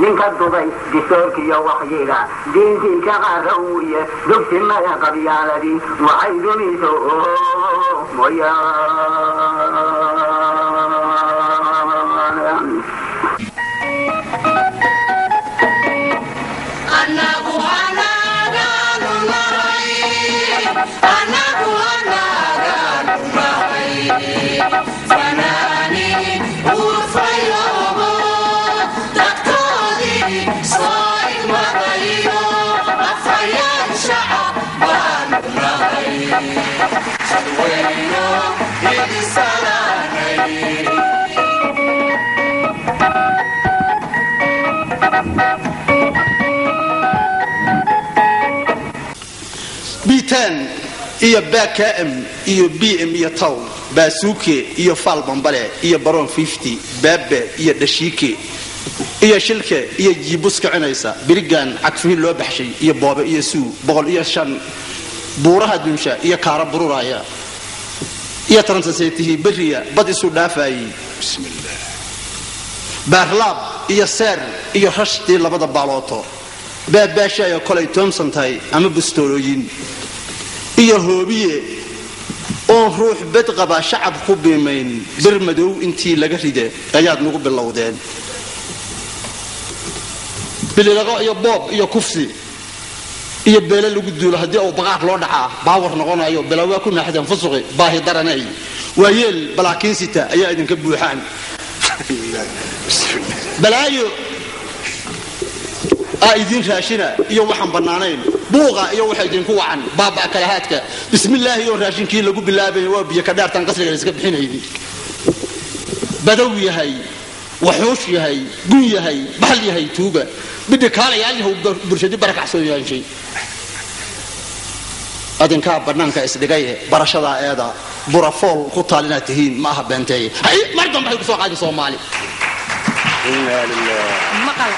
ninka dubay distoorkiyo waxyiga diintii ka qaadawiye dugsi maya qabyaaladii waxay dumiso bitan iyo BKM iyo BM iyo taw baasuuke iyo fal bambale iyo baron 50 baabe iyo dhashiike iyo shilke iyo jibuska cinaysa birigan cagfiin loo baxshay iyo boobe iyo suu 105 buuraha dunsha iyo kaara bururaya iyo transaseetihi bariya bad isu dhaafay bismillah baarlaab iyo seer iyo hashtii labada baalooto baabasha iyo kolay Thompson tay ama bustooyin iyo hoobiye oo ruux bad qaba shacab ku biimeyn birmadow intii laga riday ayaad nagu bilowdeen bililaga iyo boob iyo kufsi iyo beela lagu duulo hadii uu baqaar loo dhacaa baawar noqonayo bilawaa ku naxdan fusuqi baahi daranay waayeel balaakiin sita ayaa idinka buuxaan balaayo idin raashina iyo waxan banaanayn buuqa iyo waxa idin ku wacan baaba kala haadka bismillaah iyo raashinkii lagu bilaabay waa biyo ka dhaartan qasriga iska bixinayay badaw yahay wuxuush yahay gun yahay bahal yahay tuuga bidda kala yaalihu burshadi barakacsan yahay shay adinka banaanka isdhigay barashada eeda burafool ku taalina tihiin ma aha beentay ay mardan baxay ku soo qaadi Soomaali inna lillahi maqal